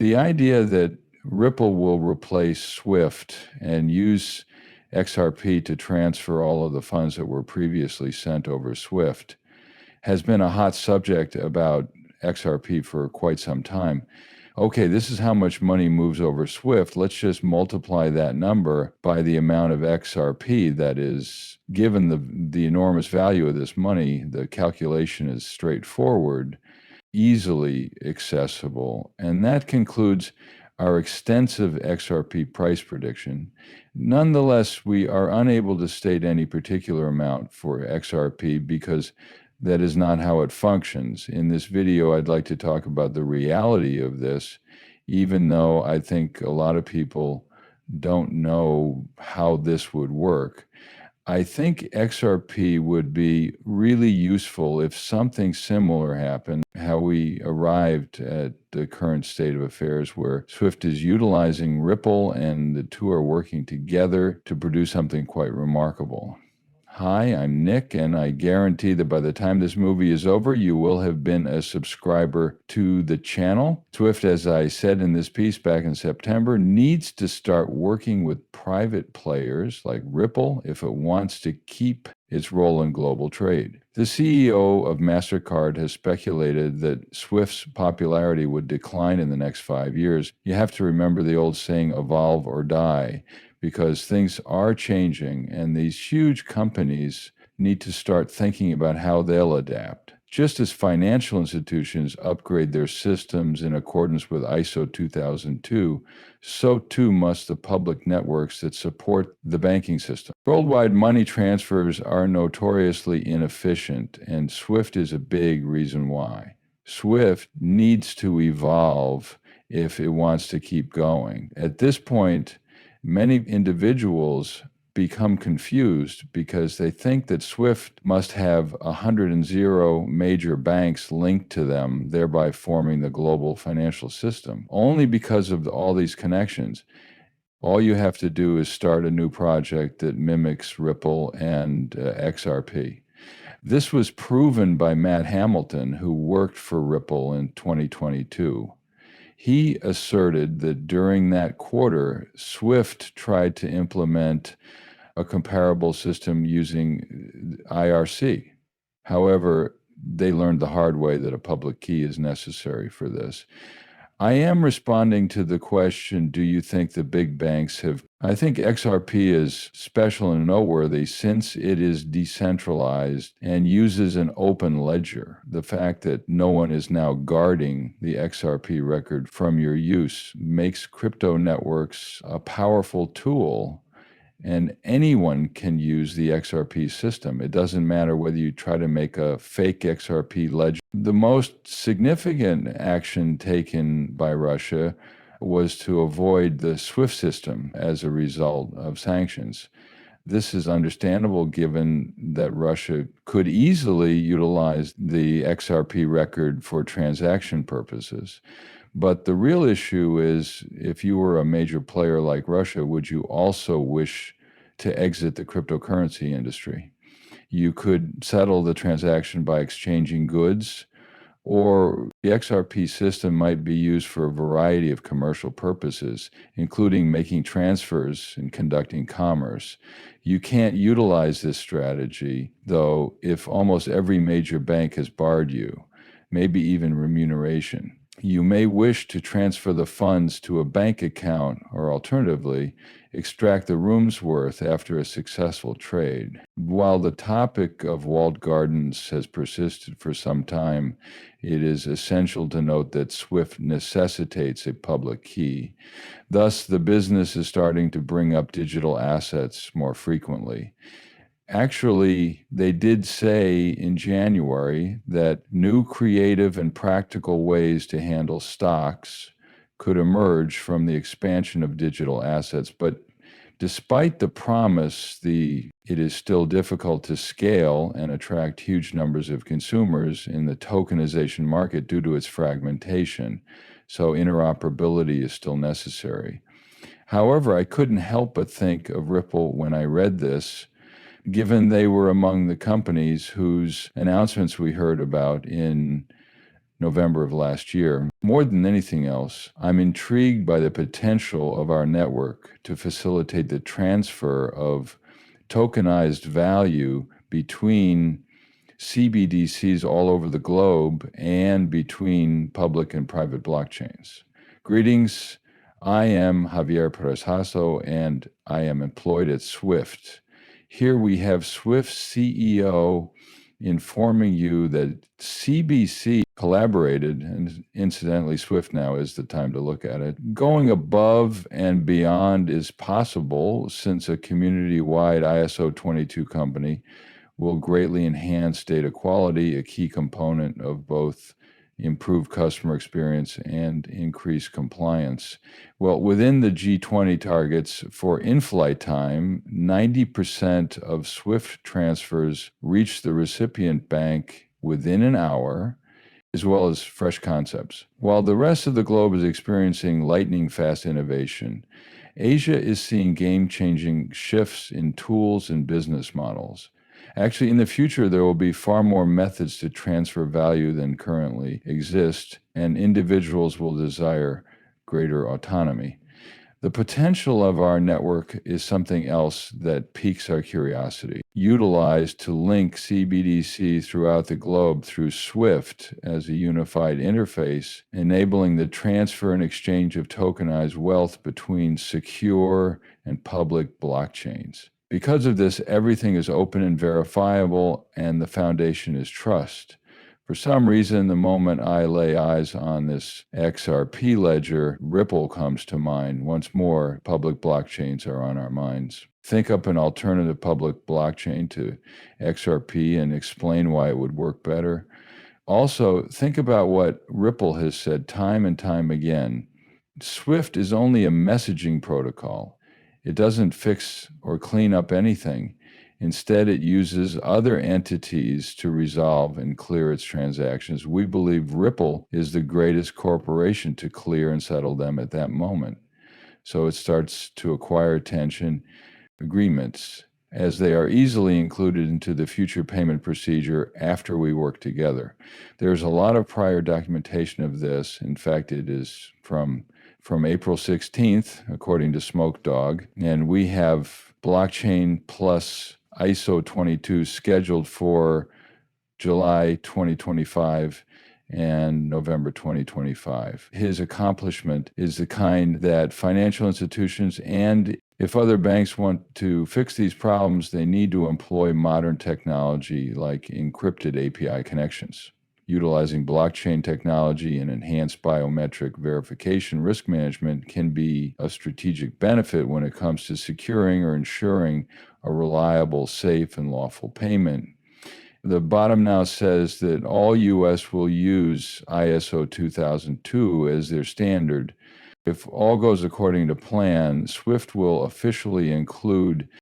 The idea that Ripple will replace SWIFT and use XRP to transfer all of the funds that were previously sent over SWIFT has been a hot subject about XRP for quite some time. Okay, this is how much money moves over SWIFT. Let's just multiply that number by the amount of XRP that is. Given the enormous value of this money, the calculation is straightforward, easily accessible, and that concludes our extensive XRP price prediction. Nonetheless, we are unable to state any particular amount for XRP because that is not how it functions. In this video, I'd like to talk about the reality of this, even though I think a lot of people don't know how this would work. I think XRP would be really useful if something similar happened, how we arrived at the current state of affairs where SWIFT is utilizing Ripple and the two are working together to produce something quite remarkable. Hi, I'm Nick, and I guarantee that by the time this movie is over, you will have been a subscriber to the channel. SWIFT, as I said in this piece back in September, needs to start working with private players like Ripple if it wants to keep its role in global trade. The CEO of MasterCard has speculated that SWIFT's popularity would decline in the next 5 years. You have to remember the old saying, evolve or die, because things are changing and these huge companies need to start thinking about how they'll adapt. Just as financial institutions upgrade their systems in accordance with ISO 2002, so too must the public networks that support the banking system. Worldwide money transfers are notoriously inefficient, and SWIFT is a big reason why. SWIFT needs to evolve if it wants to keep going. At this point, many individuals become confused because they think that SWIFT must have 100 major banks linked to them, thereby forming the global financial system. Only because of all these connections, all you have to do is start a new project that mimics Ripple and XRP. This was proven by Matt Hamilton, who worked for Ripple in 2022. He asserted that during that quarter, SWIFT tried to implement a comparable system using IRC. However, they learned the hard way that a public key is necessary for this. I am responding to the question, do you think the big banks have... I think XRP is special and noteworthy since it is decentralized and uses an open ledger. The fact that no one is now guarding the XRP record from your use makes crypto networks a powerful tool, and anyone can use the XRP system. It doesn't matter whether you try to make a fake XRP ledger. The most significant action taken by Russia was to avoid the SWIFT system as a result of sanctions. This is understandable given that Russia could easily utilize the XRP record for transaction purposes. But the real issue is, if you were a major player like Russia, would you also wish to exit the cryptocurrency industry? You could settle the transaction by exchanging goods, or the XRP system might be used for a variety of commercial purposes, including making transfers and conducting commerce. You can't utilize this strategy, though, if almost every major bank has barred you, maybe even remuneration. You may wish to transfer the funds to a bank account, or alternatively, extract the room's worth after a successful trade. While the topic of walled gardens has persisted for some time, it is essential to note that SWIFT necessitates a public key. Thus, the business is starting to bring up digital assets more frequently. Actually, they did say in January that new creative and practical ways to handle stocks could emerge from the expansion of digital assets. But despite the promise, it is still difficult to scale and attract huge numbers of consumers in the tokenization market due to its fragmentation. So interoperability is still necessary. However, I couldn't help but think of Ripple when I read this, given they were among the companies whose announcements we heard about in November of last year. More than anything else, I'm intrigued by the potential of our network to facilitate the transfer of tokenized value between CBDCs all over the globe and between public and private blockchains. Greetings. I am Javier Perez Hasso, and I am employed at Swift. Here we have Swift's CEO informing you that CBC collaborated, and incidentally, Swift now is the time to look at it. Going above and beyond is possible since a community-wide ISO 22 company will greatly enhance data quality, a key component of both improved customer experience and increased compliance. Well, within the G20 targets for in-flight time, 90% of SWIFT transfers reach the recipient bank within an hour, as well as fresh concepts. While the rest of the globe is experiencing lightning-fast innovation, Asia is seeing game-changing shifts in tools and business models. Actually, in the future, there will be far more methods to transfer value than currently exist, and individuals will desire greater autonomy. The potential of our network is something else that piques our curiosity. Utilized to link CBDC throughout the globe through SWIFT as a unified interface, enabling the transfer and exchange of tokenized wealth between secure and public blockchains. Because of this, everything is open and verifiable, and the foundation is trust. For some reason, the moment I lay eyes on this XRP ledger, Ripple comes to mind. Once more, public blockchains are on our minds. Think up an alternative public blockchain to XRP and explain why it would work better. Also, think about what Ripple has said time and time again. SWIFT is only a messaging protocol. It doesn't fix or clean up anything. Instead, it uses other entities to resolve and clear its transactions. We believe Ripple is the greatest corporation to clear and settle them at that moment. So it starts to acquire attention, agreements, as they are easily included into the future payment procedure after we work together. There's a lot of prior documentation of this. In fact, it is from April 16th, according to Smoke Dog, and we have blockchain plus ISO 22 scheduled for July 2025 and November 2025. His accomplishment is the kind that financial institutions, and if other banks want to fix these problems, they need to employ modern technology like encrypted API connections. Utilizing blockchain technology and enhanced biometric verification risk management can be a strategic benefit when it comes to securing or ensuring a reliable, safe, and lawful payment. The bottom now says that all U.S. will use ISO 2002 as their standard. If all goes according to plan, SWIFT will officially include